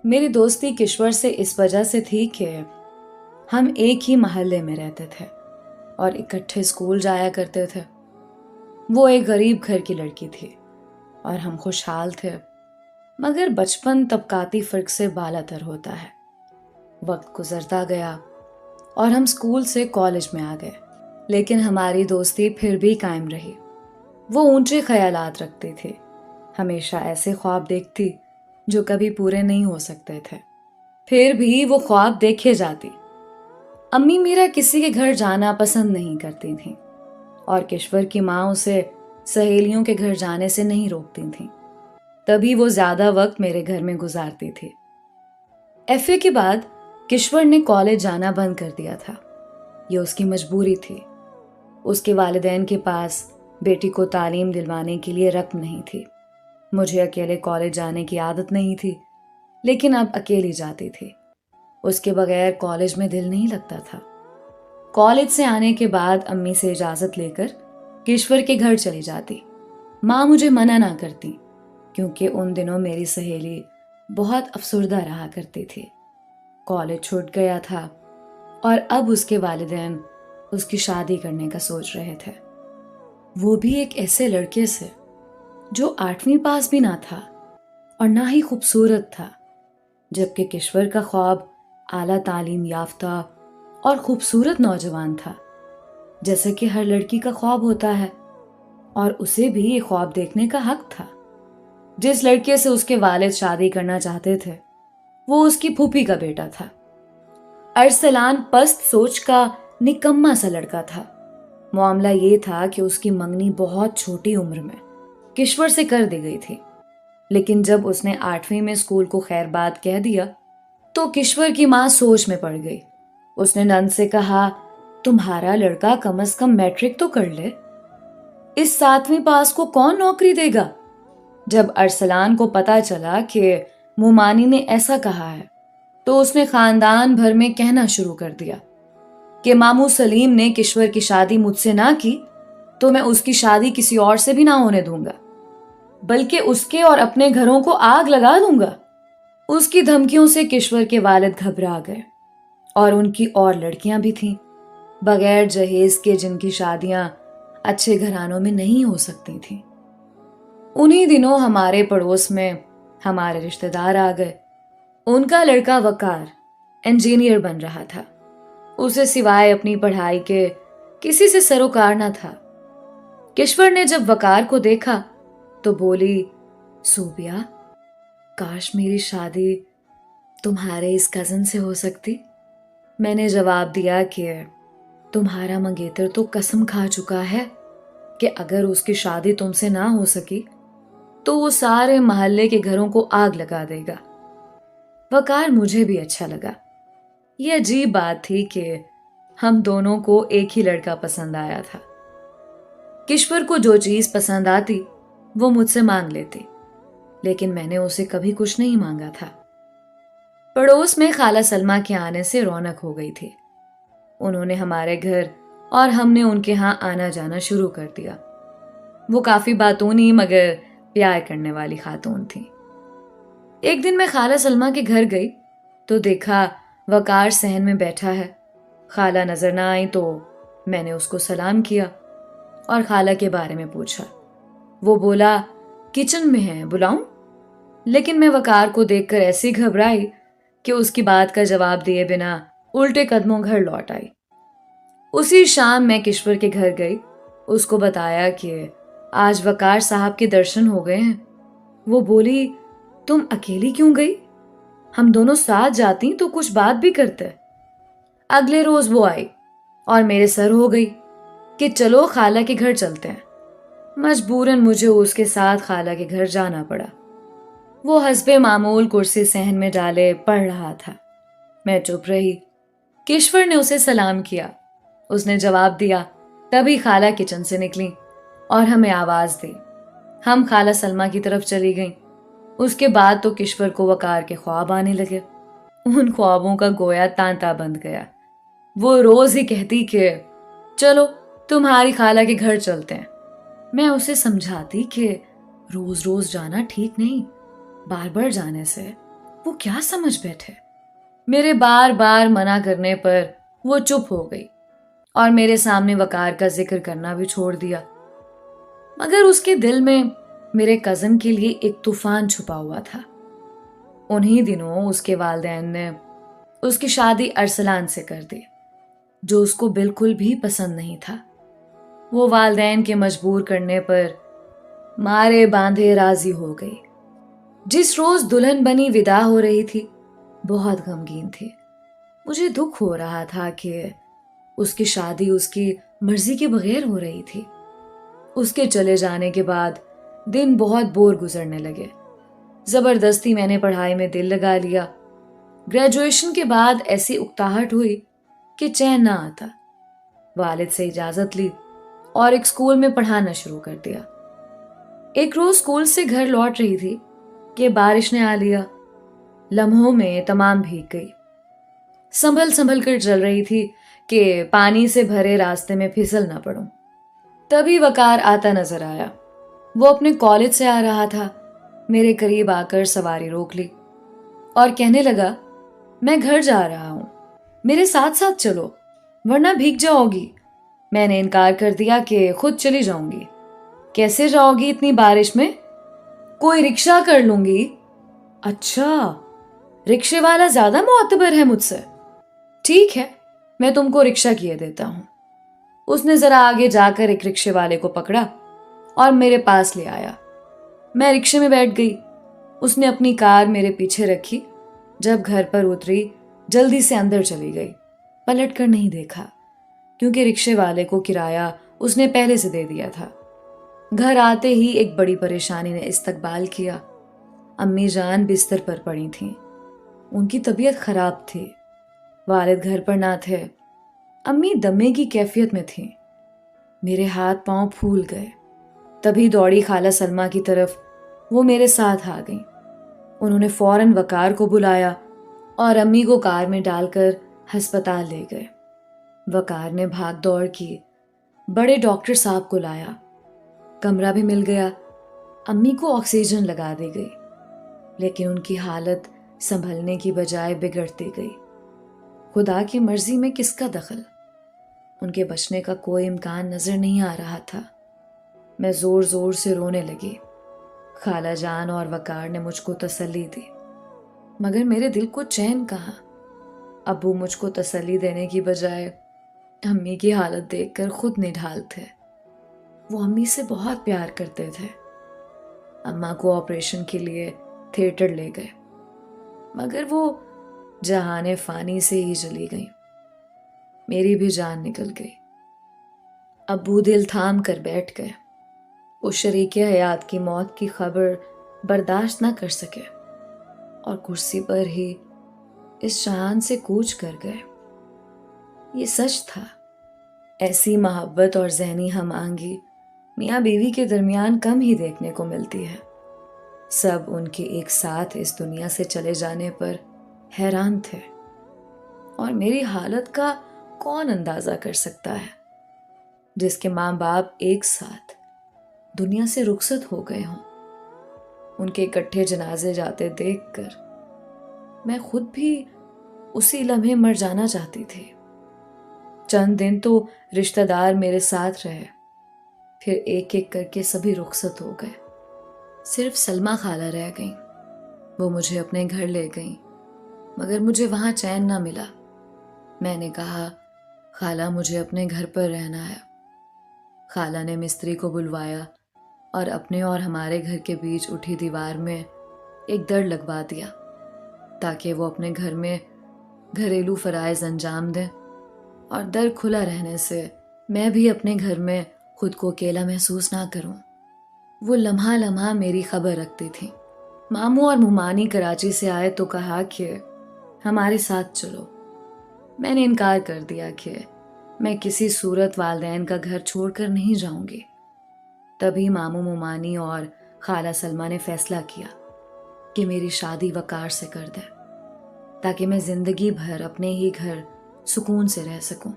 میری دوستی کشور سے اس وجہ سے تھی کہ ہم ایک ہی محلے میں رہتے تھے اور اکٹھے اسکول جایا کرتے تھے۔ وہ ایک غریب گھر کی لڑکی تھی اور ہم خوشحال تھے، مگر بچپن طبقاتی فرق سے بالا تر ہوتا ہے۔ وقت گزرتا گیا اور ہم اسکول سے کالج میں آ گئے، لیکن ہماری دوستی پھر بھی قائم رہی۔ وہ اونچے خیالات رکھتی تھی، ہمیشہ ایسے خواب دیکھتی جو کبھی پورے نہیں ہو سکتے تھے، پھر بھی وہ خواب دیکھے جاتی۔ امی میرا کسی کے گھر جانا پسند نہیں کرتی تھیں اور کشور کی ماں اسے سہیلیوں کے گھر جانے سے نہیں روکتی تھیں، تبھی وہ زیادہ وقت میرے گھر میں گزارتی تھی۔ ایف اے کے بعد کشور نے کالج جانا بند کر دیا تھا، یہ اس کی مجبوری تھی۔ اس کے والدین کے پاس بیٹی کو تعلیم دلوانے کے لیے رقم نہیں تھی۔ مجھے اکیلے کالج جانے کی عادت نہیں تھی، لیکن اب اکیلی جاتی تھی۔ اس کے بغیر کالج میں دل نہیں لگتا تھا۔ کالج سے آنے کے بعد امی سے اجازت لے کر کشور کے گھر چلی جاتی۔ ماں مجھے منع نہ کرتی کیونکہ ان دنوں میری سہیلی بہت افسردہ رہا کرتی تھی۔ کالج چھوٹ گیا تھا اور اب اس کے والدین اس کی شادی کرنے کا سوچ رہے تھے، وہ بھی ایک ایسے لڑکے سے جو 8ویں پاس بھی نہ تھا اور نہ ہی خوبصورت تھا، جبکہ کشور کا خواب اعلیٰ تعلیم یافتہ اور خوبصورت نوجوان تھا، جیسا کہ ہر لڑکی کا خواب ہوتا ہے، اور اسے بھی یہ خواب دیکھنے کا حق تھا۔ جس لڑکے سے اس کے والد شادی کرنا چاہتے تھے وہ اس کی پھوپھی کا بیٹا تھا۔ ارسلان پست سوچ کا نکما سا لڑکا تھا۔ معاملہ یہ تھا کہ اس کی منگنی بہت چھوٹی عمر میں کشور سے کر دی گئی تھی، لیکن جب اس نے 8ویں میں اسکول کو خیر بات کہہ دیا تو کشور کی ماں سوچ میں پڑ گئی۔ اس نے نند سے کہا، تمہارا لڑکا کم از کم میٹرک تو کر لے، اس 7ویں پاس کو کون نوکری دے گا؟ جب ارسلان کو پتا چلا کہ مومانی نے ایسا کہا ہے تو اس نے خاندان بھر میں کہنا شروع کر دیا کہ ماموں سلیم نے کشور کی شادی مجھ سے نہ کی تو میں اس کی شادی کسی اور سے بھی نہ ہونے دوں گا، بلکہ اس کے اور اپنے گھروں کو آگ لگا دوں گا۔ اس کی دھمکیوں سے کشور کے والد گھبرا گئے، اور ان کی اور لڑکیاں بھی تھیں بغیر جہیز کے جن کی شادیاں اچھے گھرانوں میں نہیں ہو سکتی تھیں۔ انہی دنوں ہمارے پڑوس میں ہمارے رشتہ دار آ گئے۔ ان کا لڑکا وقار انجینئر بن رہا تھا، اسے سوائے اپنی پڑھائی کے کسی سے سروکار نہ تھا۔ کشور نے جب وقار کو دیکھا تو بولی، صوبیا، کاش میری شادی تمہارے اس کزن سے ہو سکتی۔ میں نے جواب دیا کہ تمہارا منگیتر تو قسم کھا چکا ہے کہ اگر اس کی شادی تم سے نہ ہو سکی تو وہ سارے محلے کے گھروں کو آگ لگا دے گا۔ وقار مجھے بھی اچھا لگا۔ یہ عجیب بات تھی کہ ہم دونوں کو ایک ہی لڑکا پسند آیا تھا۔ کشور کو جو چیز پسند آتی وہ مجھ سے مانگ لیتی، لیکن میں نے اسے کبھی کچھ نہیں مانگا تھا۔ پڑوس میں خالہ سلمہ کے آنے سے رونق ہو گئی تھی۔ انہوں نے ہمارے گھر اور ہم نے ان کے ہاں آنا جانا شروع کر دیا۔ وہ کافی باتونی مگر پیار کرنے والی خاتون تھی۔ ایک دن میں خالہ سلمہ کے گھر گئی تو دیکھا وقار صحن میں بیٹھا ہے۔ خالہ نظر نہ آئی تو میں نے اس کو سلام کیا اور خالہ کے بارے میں پوچھا۔ وہ بولا، کچن میں ہے، بلاؤں؟ لیکن میں وقار کو دیکھ کر ایسی گھبرائی کہ اس کی بات کا جواب دیے بنا الٹے قدموں گھر لوٹ آئی۔ اسی شام میں کشور کے گھر گئی، اس کو بتایا کہ آج وقار صاحب کے درشن ہو گئے ہیں۔ وہ بولی، تم اکیلی کیوں گئی؟ ہم دونوں ساتھ جاتی تو کچھ بات بھی کرتے۔ اگلے روز وہ آئی اور میرے سر ہو گئی کہ چلو خالہ کے گھر چلتے ہیں۔ مجبوراً مجھے اس کے ساتھ خالہ کے گھر جانا پڑا۔ وہ حسب معمول کرسی صحن میں ڈالے پڑھ رہا تھا۔ میں چپ رہی۔ کشور نے اسے سلام کیا، اس نے جواب دیا۔ تبھی خالہ کچن سے نکلی اور ہمیں آواز دی۔ ہم خالہ سلمہ کی طرف چلی گئیں۔ اس کے بعد تو کشور کو وقار کے خواب آنے لگے۔ ان خوابوں کا گویا تانتا بند گیا۔ وہ روز ہی کہتی کہ چلو تمہاری خالہ کے گھر چلتے ہیں۔ میں اسے سمجھاتی کہ روز روز جانا ٹھیک نہیں، بار بار جانے سے وہ کیا سمجھ بیٹھے؟ میرے بار بار منع کرنے پر وہ چپ ہو گئی اور میرے سامنے وقار کا ذکر کرنا بھی چھوڑ دیا، مگر اس کے دل میں میرے کزن کے لیے ایک طوفان چھپا ہوا تھا۔ انہی دنوں اس کے والدین نے اس کی شادی ارسلان سے کر دی، جو اس کو بالکل بھی پسند نہیں تھا۔ وہ والدین کے مجبور کرنے پر مارے باندھے راضی ہو گئی۔ جس روز دلہن بنی ودا ہو رہی تھی، بہت غمگین تھی۔ مجھے دکھ ہو رہا تھا کہ اس کی شادی اس کی مرضی کے بغیر ہو رہی تھی۔ اس کے چلے جانے کے بعد دن بہت بور گزرنے لگے۔ زبردستی میں نے پڑھائی میں دل لگا لیا۔ گریجویشن کے بعد ایسی اکتاہٹ ہوئی کہ چین نہ آتا۔ والد سے اجازت لی اور ایک اسکول میں پڑھانا شروع کر دیا۔ ایک روز اسکول سے گھر لوٹ رہی تھی کہ بارش نے آ لیا۔ لمحوں میں تمام بھیگ گئی۔ سنبھل کر چل رہی تھی کہ پانی سے بھرے راستے میں پھسل نہ پڑوں۔ تبھی وقار آتا نظر آیا۔ وہ اپنے کالج سے آ رہا تھا۔ میرے قریب آ کر سواری روک لی اور کہنے لگا، میں گھر جا رہا ہوں، میرے ساتھ ساتھ چلو ورنہ بھیگ جاؤ گی۔ میں نے انکار کر دیا کہ خود چلی جاؤں گی۔ کیسے جاؤ گی اتنی بارش میں؟ کوئی رکشہ کر لوں گی۔ اچھا، رکشے والا زیادہ معتبر ہے مجھ سے؟ ٹھیک ہے، میں تم کو رکشہ کیے دیتا ہوں۔ اس نے ذرا آگے جا کر ایک رکشے والے کو پکڑا اور میرے پاس لے آیا۔ میں رکشے میں بیٹھ گئی۔ اس نے اپنی کار میرے پیچھے رکھی۔ جب گھر پر اتری، جلدی سے اندر چلی گئی، پلٹ کر نہیں دیکھا، کیونکہ رکشے والے کو کرایہ اس نے پہلے سے دے دیا تھا۔ گھر آتے ہی ایک بڑی پریشانی نے استقبال کیا۔ امی جان بستر پر پڑی تھیں۔ ان کی طبیعت خراب تھی۔ والد گھر پر نہ تھے۔ امی دمے کی کیفیت میں تھیں۔ میرے ہاتھ پاؤں پھول گئے۔ تبھی دوڑی خالہ سلمہ کی طرف۔ وہ میرے ساتھ آ گئیں۔ انہوں نے فوراً وقار کو بلایا اور امی کو کار میں ڈال کر ہسپتال لے گئے۔ وقار نے بھاگ دوڑ کی، بڑے ڈاکٹر صاحب کو لایا، کمرہ بھی مل گیا۔ امی کو آکسیجن لگا دی گئی، لیکن ان کی حالت سنبھلنے کی بجائے بگڑتی گئی۔ خدا کی مرضی میں کس کا دخل؟ ان کے بچنے کا کوئی امکان نظر نہیں آ رہا تھا۔ میں زور زور سے رونے لگی۔ خالہ جان اور وقار نے مجھ کو تسلی دی، مگر میرے دل کو چین کہاں۔ ابو مجھ کو تسلی دینے کی بجائے امی کی حالت دیکھ کر خود نڈھال تھے۔ وہ امی سے بہت پیار کرتے تھے۔ اماں کو آپریشن کے لیے تھیٹر لے گئے، مگر وہ جہان فانی سے ہی چلی گئیں۔ میری بھی جان نکل گئی۔ ابو دل تھام کر بیٹھ گئے۔ وہ شریک حیات کی موت کی خبر برداشت نہ کر سکے اور کرسی پر ہی اس جہان سے کوچ کر گئے۔ یہ سچ تھا۔ ایسی محبت اور ذہنی ہم آہنگی میاں بیوی کے درمیان کم ہی دیکھنے کو ملتی ہے۔ سب ان کے ایک ساتھ اس دنیا سے چلے جانے پر حیران تھے، اور میری حالت کا کون اندازہ کر سکتا ہے، جس کے ماں باپ ایک ساتھ دنیا سے رخصت ہو گئے ہوں۔ ان کے اکٹھے جنازے جاتے دیکھ کر میں خود بھی اسی لمحے مر جانا چاہتی تھی۔ چند دن تو رشتہ دار میرے ساتھ رہے، پھر ایک ایک کر کے سبھی رخصت ہو گئے۔ صرف سلمہ خالہ رہ گئیں۔ وہ مجھے اپنے گھر لے گئیں، مگر مجھے وہاں چین نہ ملا۔ میں نے کہا، خالہ مجھے اپنے گھر پر رہنا ہے۔ خالہ نے مستری کو بلوایا اور اپنے اور ہمارے گھر کے بیچ اٹھی دیوار میں ایک در لگوا دیا، تاکہ وہ اپنے گھر میں گھریلو فرائض انجام دیں، اور در کھلا رہنے سے میں بھی اپنے گھر میں خود کو اکیلا محسوس نہ کروں۔ وہ لمحہ لمحہ میری خبر رکھتی تھی۔ ماموں اور ممانی کراچی سے آئے تو کہا کہ ہمارے ساتھ چلو۔ میں نے انکار کر دیا کہ میں کسی صورت والدین کا گھر چھوڑ کر نہیں جاؤں گی۔ تبھی ماموں ممانی اور خالہ سلمہ نے فیصلہ کیا کہ میری شادی وقار سے کر دیں، تاکہ میں زندگی بھر اپنے ہی گھر سکون سے رہ سکوں۔